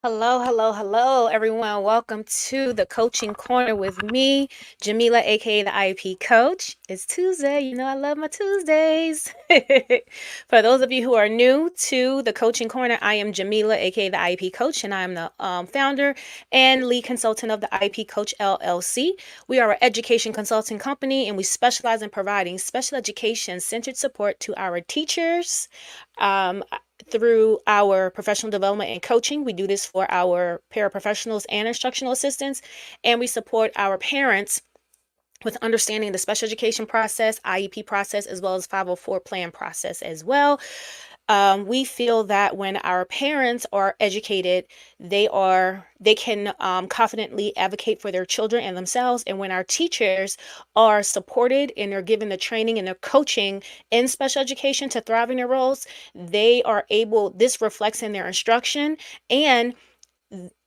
Hello, hello, hello, everyone. Welcome to the Coaching Corner with me, Jamila, aka the IEP Coach. It's Tuesday. You know I love my Tuesdays. For those of you who are new to the Coaching Corner, I am Jamila, aka the IEP Coach, and I am the founder and lead consultant of the IEP Coach LLC. We are an education consulting company, and we specialize in providing special education centered support to our teachers. Through our professional development and coaching. We do this for our paraprofessionals and instructional assistants, and we support our parents with understanding the special education process, IEP process, as well as 504 plan process as well. We feel that when our parents are educated, they can confidently advocate for their children and themselves. And when our teachers are supported and they're given the training and the coaching in special education to thrive in their roles, they are able. This reflects in their instruction, and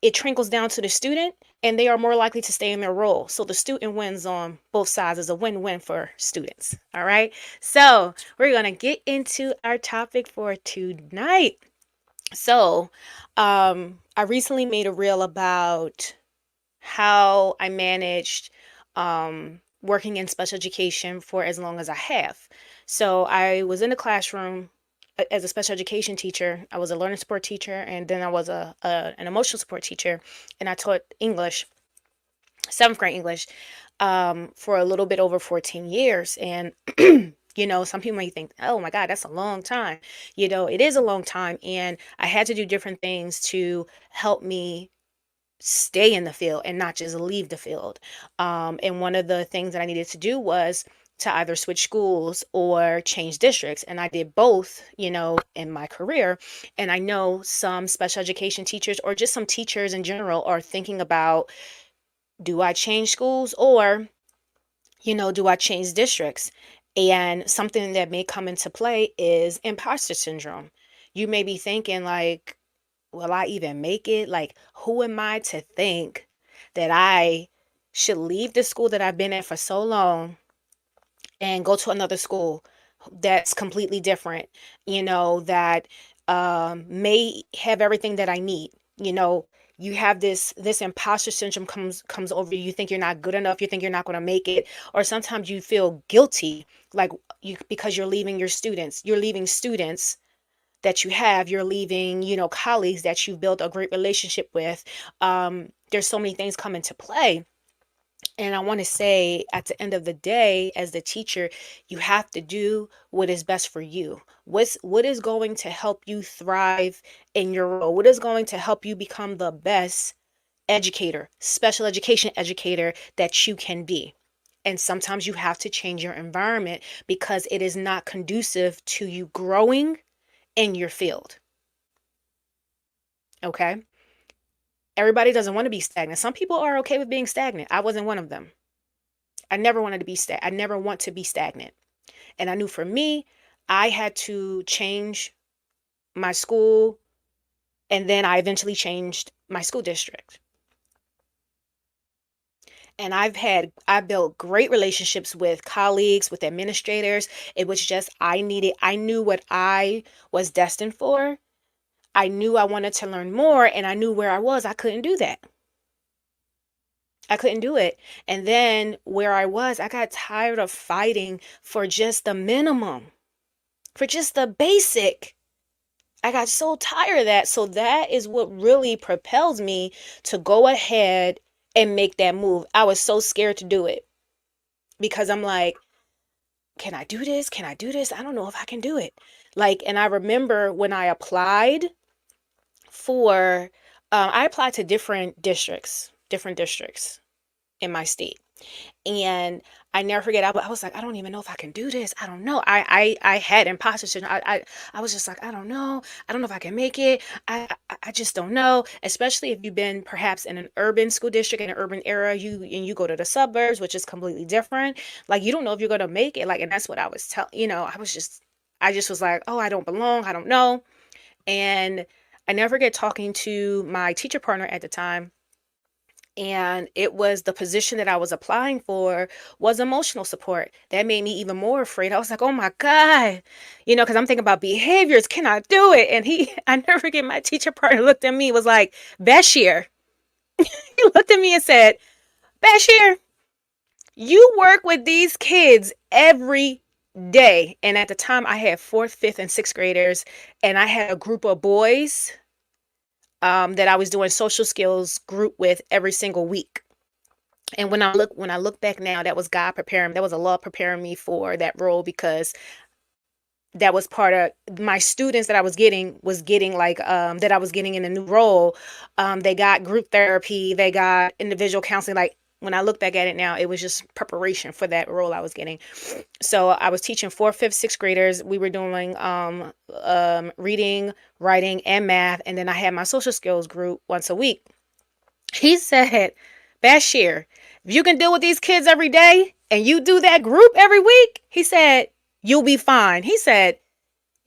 it trickles down to the student, and they are more likely to stay in their role. So the student wins on both sides. It's a win-win for students. All right. So we're going to get into our topic for tonight. So I recently made a reel about how I managed working in special education for as long as I have. So I was in the classroom as a special education teacher. I was a learning support teacher, and then I was an emotional support teacher, and I taught English, 7th grade English, for a little bit over 14 years. And some people may think, oh my God, that's a long time. It is a long time, and I had to do different things to help me stay in the field and not just leave the field. And one of the things that I needed to do was to either switch schools or change districts. And I did both, in my career. And I know some special education teachers or just some teachers in general are thinking about, do I change schools, or, do I change districts? And something that may come into play is imposter syndrome. You may be thinking like, will I even make it? Like, who am I to think that I should leave the school that I've been at for so long and go to another school that's completely different, that may have everything that I need? You have this imposter syndrome comes over you. You think you're not good enough. You think you're not going to make it, or sometimes you feel guilty, like because you're leaving your students. You're leaving students that you have. You're leaving, colleagues that you've built a great relationship with. There's so many things come into play. And I want to say, at the end of the day, as the teacher, you have to do what is best for you. What is going to help you thrive in your role? What is going to help you become the best educator, special education educator that you can be? And sometimes you have to change your environment because it is not conducive to you growing in your field. Okay? Everybody doesn't want to be stagnant. Some people are okay with being stagnant. I wasn't one of them. I never wanted to be I never want to be stagnant. And I knew for me, I had to change my school, and then I eventually changed my school district. And I built great relationships with colleagues, with administrators. It was just I knew what I was destined for. I knew I wanted to learn more, and I knew where I was. I couldn't do that. I couldn't do it. And then where I was, I got tired of fighting for just the minimum, for just the basic. I got so tired of that. So that is what really propels me to go ahead and make that move. I was so scared to do it because I'm like, can I do this? Can I do this? I don't know if I can do it. Like, and I remember when for, I applied to different districts in my state. And I never forget, I was like, I don't even know if I can do this. I don't know. I had imposter syndrome. I was just like, I don't know. I don't know if I can make it. I just don't know. Especially if you've been perhaps in an urban school district, in an urban area, you go to the suburbs, which is completely different. Like, you don't know if you're gonna make it. Like, and that's what I was I just was like, oh, I don't belong. I don't know. And I never forget talking to my teacher partner at the time, and it was the position that I was applying for was emotional support. That made me even more afraid. I was like, oh my God, because I'm thinking about behaviors. Can I do it? And I never forget, my teacher partner looked at me, was like, Bashir. He looked at me and said, Bashir, you work with these kids every day. And at the time, I had fourth, fifth, and sixth graders, and I had a group of boys that I was doing social skills group with every single week. And when I look back now, that was God preparing, that was a law preparing me for that role, because that was part of my students that I was getting like that I was getting in a new role. They got group therapy, they got individual counseling. Like, when I look back at it now, it was just preparation for that role I was getting. So I was teaching fourth, fifth, sixth graders. We were doing reading, writing, and math, and then I had my social skills group once a week. He said, Bashir, if you can deal with these kids every day and you do that group every week, he said, you'll be fine. He said,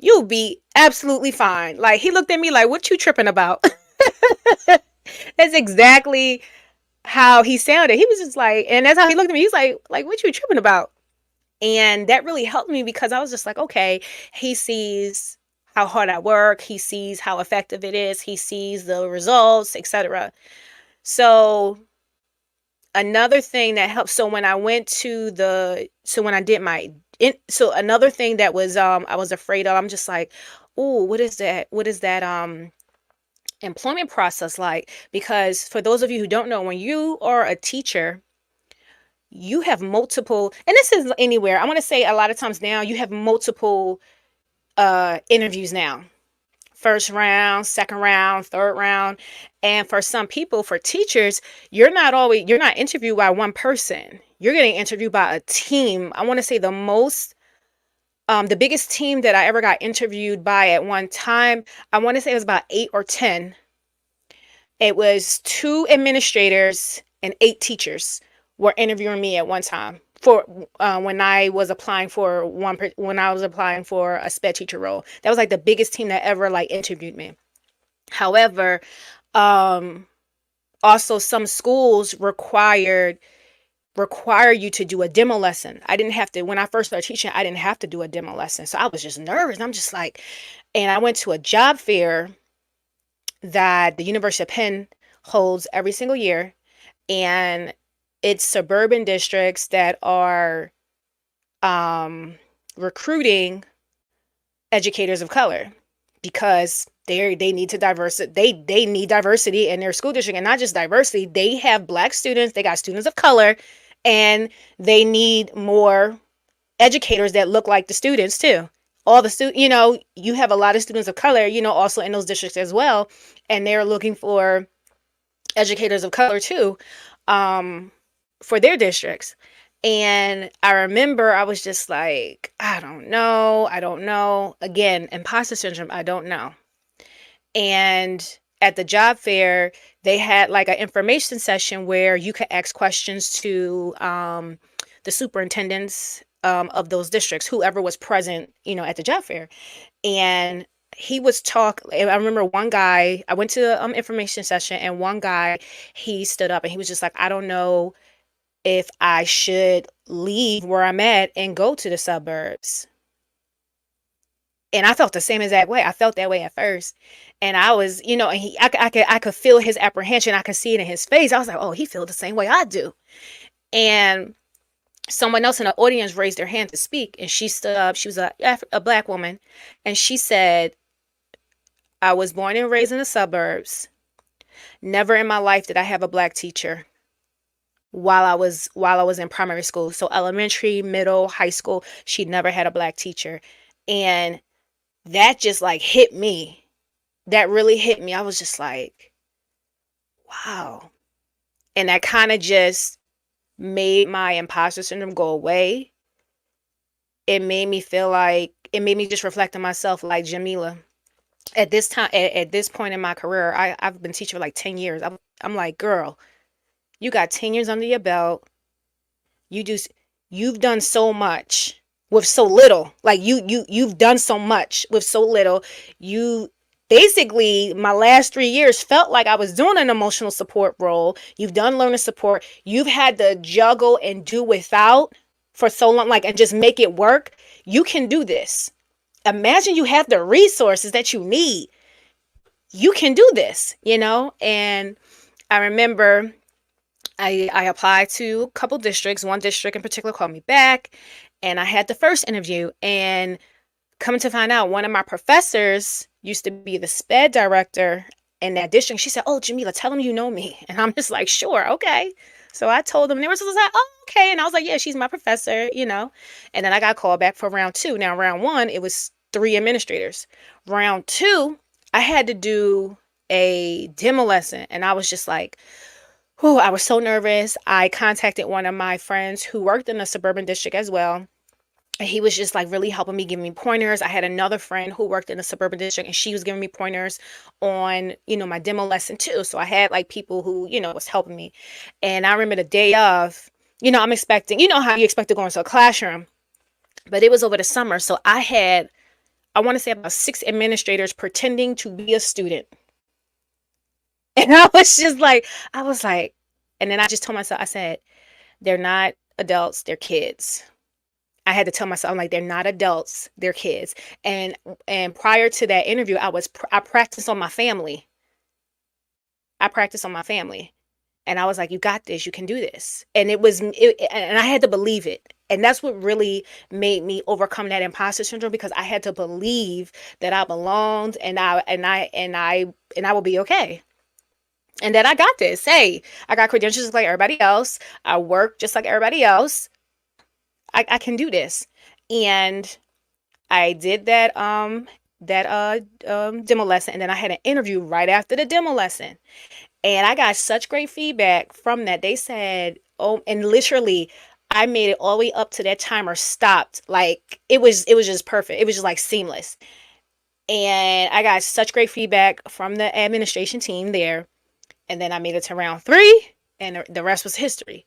you'll be absolutely fine. Like, he looked at me like, what you tripping about? That's exactly how he sounded. He was just like, and that's how he looked at me. He's like, what you tripping about? And that really helped me, because I was just like, okay, he sees how hard I work. He sees how effective it is. He sees the results, etc. So another thing that helped, so when I went to the so when I did my so another thing that was I was afraid of, I'm just like, oh, what is that employment process like? Because for those of you who don't know, when you are a teacher, you have multiple, and this is anywhere, I want to say a lot of times now, you have multiple interviews now. First round, second round, third round. And for some people, for teachers, you're not interviewed by one person. You're getting interviewed by a team. I want to say the biggest team that I ever got interviewed by at one time, I want to say it was about 8 or 10. It was 2 administrators and 8 teachers were interviewing me at one time for when I was applying for when I was applying for a sped teacher role. That was like the biggest team that ever like interviewed me. However, um, also some schools require you to do a demo lesson. I didn't have to, when I first started teaching, I didn't have to do a demo lesson. So I was just nervous. I'm just like, and I went to a job fair that the University of Penn holds every single year. And it's suburban districts that are um, recruiting educators of color, because they need to they need diversity in their school district. And not just diversity, they have Black students, they got students of color, and they need more educators that look like the students too. All the you have a lot of students of color, also in those districts as well, and they're looking for educators of color too, um, for their districts. And I remember I was just like, I don't know. I don't know. Again, imposter syndrome. I don't know. And at the job fair, they had like an information session where you could ask questions to the superintendents of those districts, whoever was present, at the job fair. And I remember one guy, I went to the information session, and one guy, he stood up and he was just like, I don't know if I should leave where I'm at and go to the suburbs. And I felt the same exact way. I felt that way at first. And I was, and I could feel his apprehension. I could see it in his face. I was like, oh, he feels the same way I do. And someone else in the audience raised their hand to speak, and she stood up. She was a Black woman, and she said, I was born and raised in the suburbs. Never in my life did I have a black teacher while I was in primary school. So elementary, middle, high school, she never had a black teacher. And that just like hit me. That really hit me. I was just like, wow. And that kind of just made my imposter syndrome go away. It made me just reflect on myself like Jamila. At this time, at this point in my career, I've been teaching for like 10 years. I'm like, girl, you got 10 years under your belt. You do, you've done so much with so little. Like you've done so much with so little. You basically, my last 3 years felt like I was doing an emotional support role. You've done learning support. You've had to juggle and do without for so long, like, and just make it work. You can do this. Imagine you have the resources that you need. You can do this, you know? And I remember I applied to a couple districts. One district in particular called me back, and I had the first interview. And coming to find out, one of my professors used to be the Sped director in that district. She said, "Oh, Jamila, tell them you know me." And I'm just like, "Sure, okay." So I told them, and they were just like, "Oh, okay." And I was like, "Yeah, she's my professor, you know." And then I got called back for round two. Now, round one, it was 3 administrators. Round two, I had to do a demo lesson, and I was just like, whew, I was so nervous. I contacted one of my friends who worked in the suburban district as well. And he was just like really helping me, giving me pointers. I had another friend who worked in the suburban district, and she was giving me pointers on, my demo lesson too. So I had like people who, was helping me. And I remember the day of, I'm expecting, how you expect to go into a classroom, but it was over the summer. So I want to say about 6 administrators pretending to be a student. And I was like, and then I just told myself, I said, they're not adults, they're kids. I had to tell myself, I'm like, they're not adults, they're kids. And prior to that interview, I practiced on my family. I practiced on my family. And I was like, you got this, you can do this. And and I had to believe it. And that's what really made me overcome that imposter syndrome, because I had to believe that I belonged, and I will be okay. And that I got this. Hey, I got credentials just like everybody else. I work just like everybody else. I can do this. And I did that demo lesson, and then I had an interview right after the demo lesson. And I got such great feedback from that. They said, oh, and literally I made it all the way up to that timer stopped. Like it was just perfect. It was just like seamless. And I got such great feedback from the administration team there. And then I made it to round three, and the rest was history.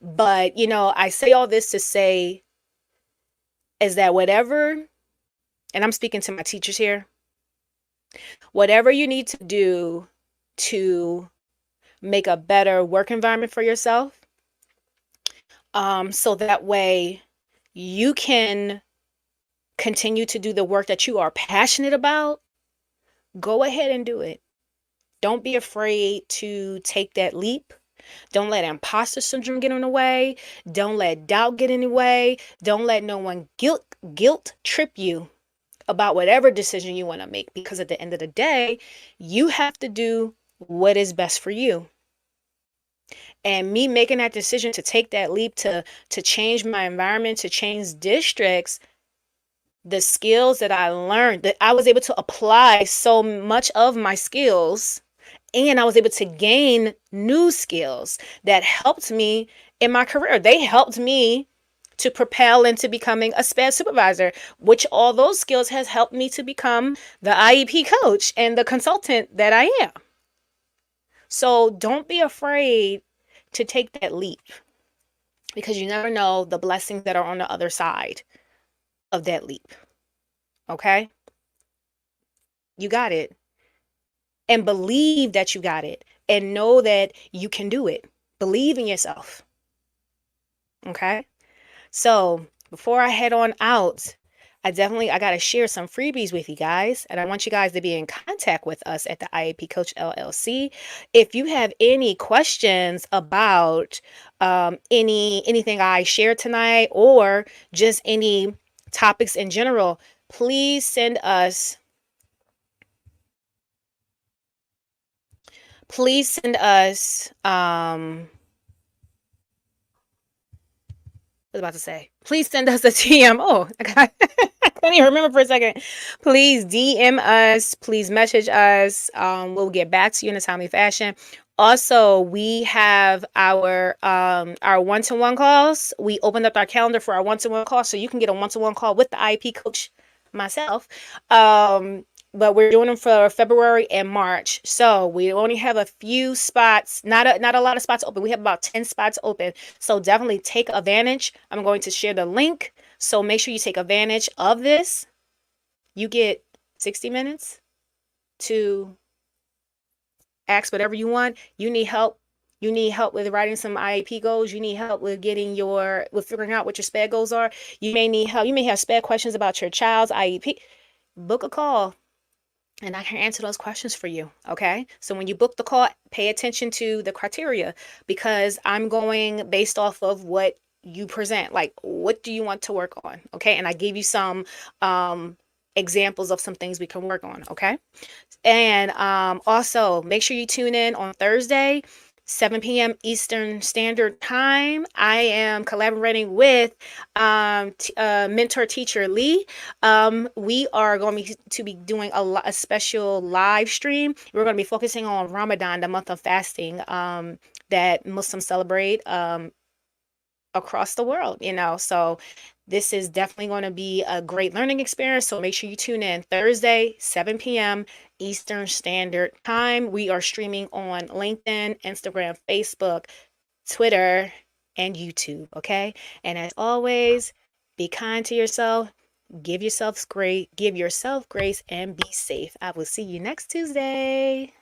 But, I say all this to say is that whatever, and I'm speaking to my teachers here, whatever you need to do to make a better work environment for yourself, so that way you can continue to do the work that you are passionate about, go ahead and do it. Don't be afraid to take that leap. Don't let imposter syndrome get in the way. Don't let doubt get in the way. Don't let no one guilt trip you about whatever decision you want to make, because at the end of the day, you have to do what is best for you. And me making that decision to take that leap to change my environment, to change districts, the skills that I learned, that I was able to apply so much of my skills, and I was able to gain new skills that helped me in my career. They helped me to propel into becoming a Sped supervisor, which all those skills has helped me to become the IEP coach and the consultant that I am. So don't be afraid to take that leap, because you never know the blessings that are on the other side of that leap. Okay? You got it. And believe that you got it, and know that you can do it. Believe in yourself. Okay? So before I head on out, I got to share some freebies with you guys. And I want you guys to be in contact with us at the IEP Coach LLC. If you have any questions about anything I shared tonight, or just any topics in general, please send us please send us I was about to say, please send us a TM. Oh, I couldn't even remember for a second. Please DM us. Please message us. We'll get back to you in a timely fashion. Also, we have our one-to-one calls. We opened up our calendar for our one-to-one calls, so you can get a one-to-one call with the IEP coach, myself. But we're doing them for February and March. So we only have a few spots, not a lot of spots open. We have about 10 spots open. So definitely take advantage. I'm going to share the link. So make sure you take advantage of this. You get 60 minutes to ask whatever you want. You need help. You need help with writing some IEP goals. You need help with with figuring out what your SPED goals are. You may need help. You may have SPED questions about your child's IEP. Book a call and I can answer those questions for you. Okay. So when you book the call, pay attention to the criteria because I'm going based off of what you present. Like, what do you want to work on? Okay. And I gave you some examples of some things we can work on. Okay. And also make sure you tune in on Thursday, 7 p.m. Eastern Standard Time. I am collaborating with mentor teacher Lee. We are going to be doing a special live stream. We're going to be focusing on Ramadan, the month of fasting that Muslims celebrate across the world, So this is definitely going to be a great learning experience. So make sure you tune in Thursday, 7 p.m. Eastern Standard Time. We are streaming on LinkedIn, Instagram, Facebook, Twitter, and YouTube. Okay. And as always, be kind to yourself, give yourself grace, and be safe. I will see you next Tuesday.